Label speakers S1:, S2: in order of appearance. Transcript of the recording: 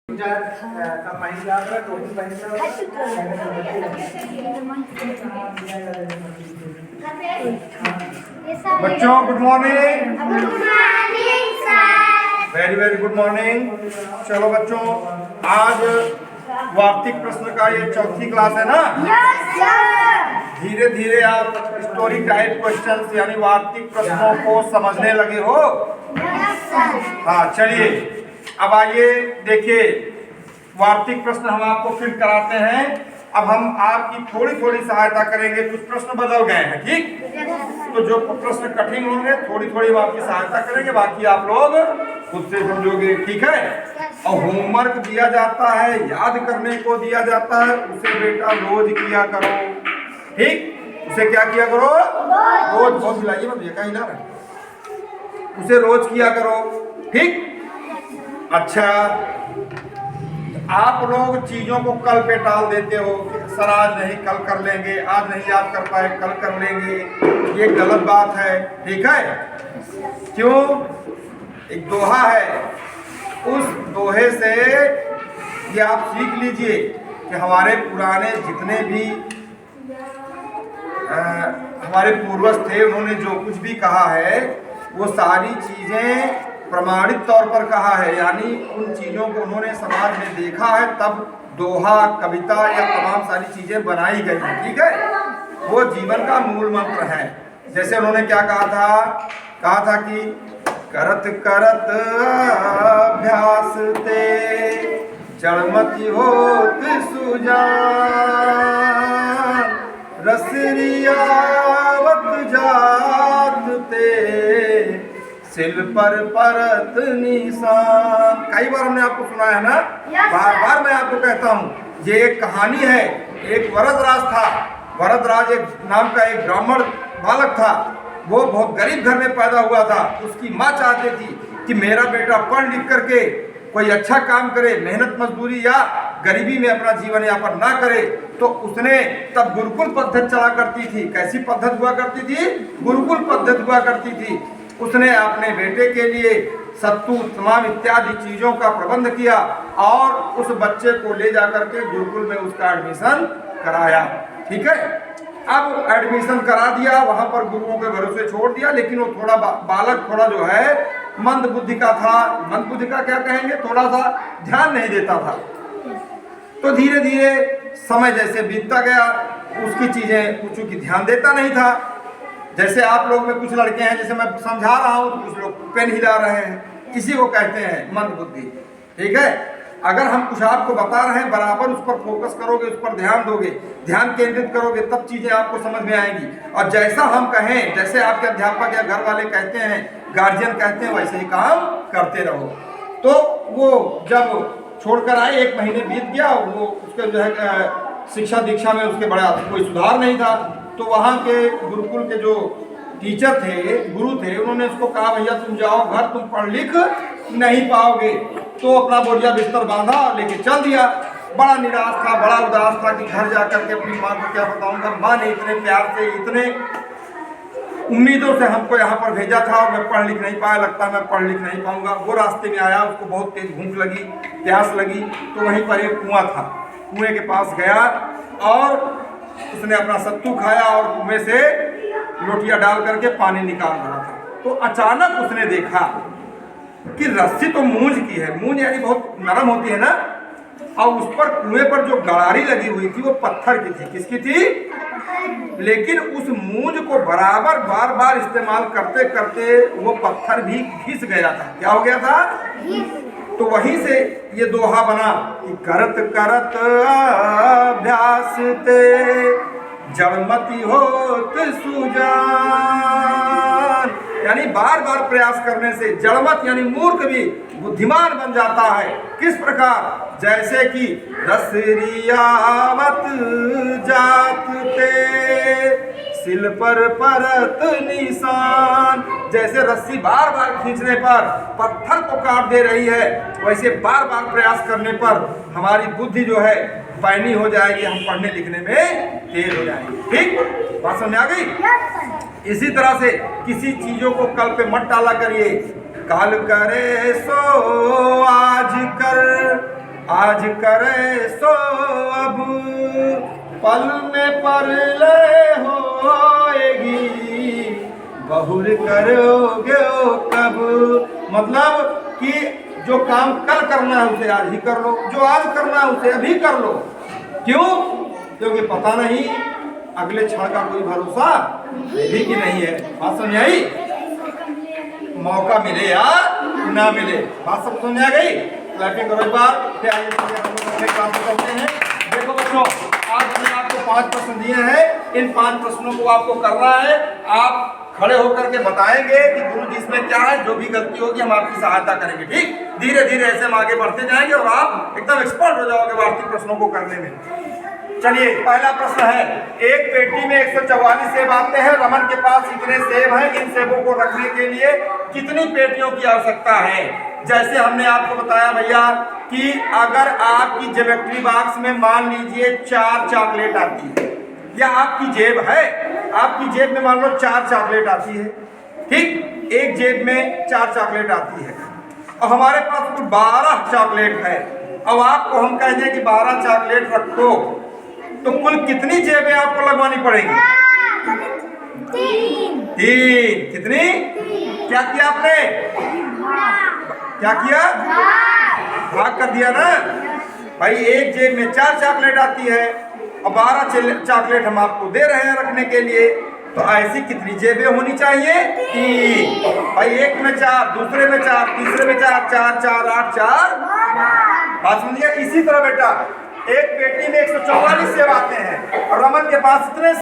S1: बच्चों good morning. Very very good morning. चलो बच्चों, आज वार्तिक प्रश्न का ये चौथी क्लास है ना। धीरे धीरे आप स्टोरी टाइप क्वेश्चंस यानी वार्तिक प्रश्नों को समझने लगे हो। हाँ चलिए, अब आइए देखिए, वार्तिक प्रश्न हम आपको फिर कराते हैं। अब हम आपकी थोड़ी थोड़ी सहायता करेंगे, कुछ प्रश्न बदल गए हैं, ठीक। तो जो प्रश्न कठिन होंगे थोड़ी थोड़ी हम आपकी सहायता करेंगे, बाकी आप लोग खुद से समझोगे, ठीक है। और होमवर्क दिया जाता है, याद करने को दिया जाता है, उसे बेटा रोज किया करो, ठीक। उसे क्या किया करो? रोज। बहुत हिलाइए मत, ये हिला रहे, उसे रोज किया करो, ठीक। अच्छा, आप लोग चीजों को कल पे टाल देते हो, सर आज नहीं कल कर लेंगे, आज नहीं याद कर पाए कल कर लेंगे, ये गलत बात है, ठीक है। क्यों? एक दोहा है, उस दोहे से ये आप सीख लीजिए कि हमारे पुराने जितने भी हमारे पूर्वज थे, उन्होंने जो कुछ भी कहा है वो सारी चीजें प्रमाणित तौर पर कहा है, यानी उन चीजों को उन्होंने समाज में देखा है, तब दोहा, कविता या तमाम सारी चीजें बनाई गई हैं, ठीक है। वो जीवन का मूल मंत्र है। जैसे उन्होंने क्या कहा था कि करत करत अभ्यास ते जड़मति होत सुजान, रसरियावत जात ते सिल पर परत निशान। कई बार हमने आपको सुना है ना, बार बार मैं आपको कहता हूँ, ये एक कहानी है। एक वरदराज था, वरदराज एक नाम का एक ब्राह्मण बालक था। वो बहुत गरीब घर में पैदा हुआ था। उसकी माँ चाहती थी कि मेरा बेटा पढ़ लिख करके कोई अच्छा काम करे, मेहनत मजदूरी या गरीबी में अपना जीवन यापन ना करे। तो उसने तब गुरुकुल पद्धति चला करती थी। कैसी पद्धति हुआ करती थी? गुरुकुल पद्धति हुआ करती थी। उसने अपने बेटे के लिए सत्तू, तमाम इत्यादि चीजों का प्रबंध किया और उस बच्चे को ले जाकर के गुरुकुल में उसका एडमिशन कराया, ठीक है। अब एडमिशन करा दिया, वहां पर गुरुओं के भरोसे छोड़ दिया, लेकिन वो थोड़ा बालक थोड़ा जो है मंद बुद्धि का था। मंद बुद्धि का क्या कहेंगे, थोड़ा सा ध्यान नहीं देता था। तो धीरे धीरे समय जैसे बीतता गया, उसकी चीजें चूंकि ध्यान देता नहीं था। जैसे आप लोग में कुछ लड़के हैं, जैसे मैं समझा रहा हूँ तो कुछ लोग पेन हिला रहे हैं, इसी को कहते हैं मंद बुद्धि, ठीक है। अगर हम कुछ आपको बता रहे हैं, बराबर उस पर फोकस करोगे, उस पर ध्यान दोगे, ध्यान केंद्रित करोगे, तब चीजें आपको समझ में आएंगी। और जैसा हम कहें, जैसे आपके अध्यापक या घर वाले कहते हैं, गार्जियन कहते हैं, वैसे ही काम करते रहो। तो वो जब छोड़कर आए, 1 महीने बीत गया, वो उसके जो है शिक्षा दीक्षा में उसके बड़ा कोई सुधार नहीं था। तो वहाँ के गुरुकुल के जो टीचर थे, गुरु थे, उन्होंने उसको कहा, भैया तुम जाओ घर, तुम पढ़ लिख नहीं पाओगे। तो अपना बोरिया बिस्तर बांधा और लेके चल दिया। बड़ा निराश था, बड़ा उदास था कि घर जाकर के अपनी माँ को क्या बताऊंगा। माँ ने इतने प्यार से, इतने उम्मीदों से हमको यहाँ पर भेजा था और मैं पढ़ लिख नहीं पाया, लगता मैं पढ़ लिख नहीं पाऊंगा। वो रास्ते में आया, उसको बहुत तेज भूख लगी, प्यास लगी, तो वहीं पर एक कुआं था। कुएं के पास गया और उसने अपना सत्तू खाया और कुएं से लोटिया डाल करके पानी निकाल रहा था। तो अचानक उसने देखा कि रस्सी तो मूंज की है, मूंज यानी बहुत नरम होती है ना, और उस पर कुएं पर जो गड़ारी लगी हुई थी वो पत्थर की थी। किसकी थी? लेकिन उस मूंज को बराबर बार बार इस्तेमाल करते करते वो पत्थर भी घिस गया था। क्या हो गया था? तो वहीं से ये दोहा बना कि करत करत अभ्यास ते जड़मति होत सुजान, यानी बार बार प्रयास करने से जड़मत यानी मूर्ख भी बुद्धिमान बन जाता है। किस प्रकार? जैसे कि रसरियावत जात ते सिल पर परत निशान। जैसे रस्सी बार बार खींचने पर पत्थर को काट दे रही है, वैसे बार बार प्रयास करने पर हमारी बुद्धि जो है पैनी हो जाएगी, हम पढ़ने लिखने में तेज हो जाएंगे, ठीक। बात समझ आ गई? इसी तरह से किसी चीजों को कल पे मत टाला करिए। कल करे सो आज कर, आज करे सो अब पल में परलय होएगी, बहुर करोगे कब। मतलब कि जो काम कल करना है उसे आज ही कर लो, जो आज करना है उसे अभी कर लो। क्यों? क्योंकि पता नहीं अगले क्षण का कोई भरोसा भी कि नहीं है। बात समझ आई? मौका मिले या ना मिले, बात सब समझ आ गई? क्लैपिंग करो एक बार, फिर आइए हम लोग अपने काम करते हैं। देखो बच्चों, आज हमने आपको 5 प्रश्न दिए हैं। इन 5 प्रश्नों को आपको करना है। आप खड़े होकर के बताएंगे कि गुरु जी इसमें क्या है। जो भी गलती होगी हम आपकी सहायता करेंगे। ठीक, धीरे धीरे ऐसे हम आगे बढ़ते जाएंगे और आप एकदम एक्सपर्ट हो जाओगे वार्षिक प्रश्नों को करने में। चलिए, पहला प्रश्न है, एक पेटी में 144 सेब आते हैं, रमन के पास इतने सेब हैं, इन सेबों को रखने के लिए कितनी पेटियों की आवश्यकता है? जैसे हमने आपको बताया भैया कि अगर आपकी ज्योमेट्री बॉक्स में मान लीजिए 4 चॉकलेट आती है, या आपकी जेब है, आपकी जेब में मान लो 4 चॉकलेट आती है। ठीक, एक जेब में 4 चॉकलेट आती है और हमारे पास कुल 12 चॉकलेट है। अब आपको हम कह दें कि 12 चॉकलेट रखो, तो कुल कितनी जेबें आपको लगवानी पड़ेंगी? 3। कितनी? क्या किया आपने? क्या किया? भाग कर दिया ना भाई। एक जेब में 4 चॉकलेट आती है और 12 चॉकलेट हम आपको दे रहे हैं रखने के लिए, तो ऐसी कितनी जेबें होनी चाहिए? 3। भाई, एक में 4, दूसरे में 4, तीसरे में 4, 4 4 8 4। बात समझिए। इसी तरह बेटा, एक पेटी में 144 सेब आते हैं और रमन के पास इतने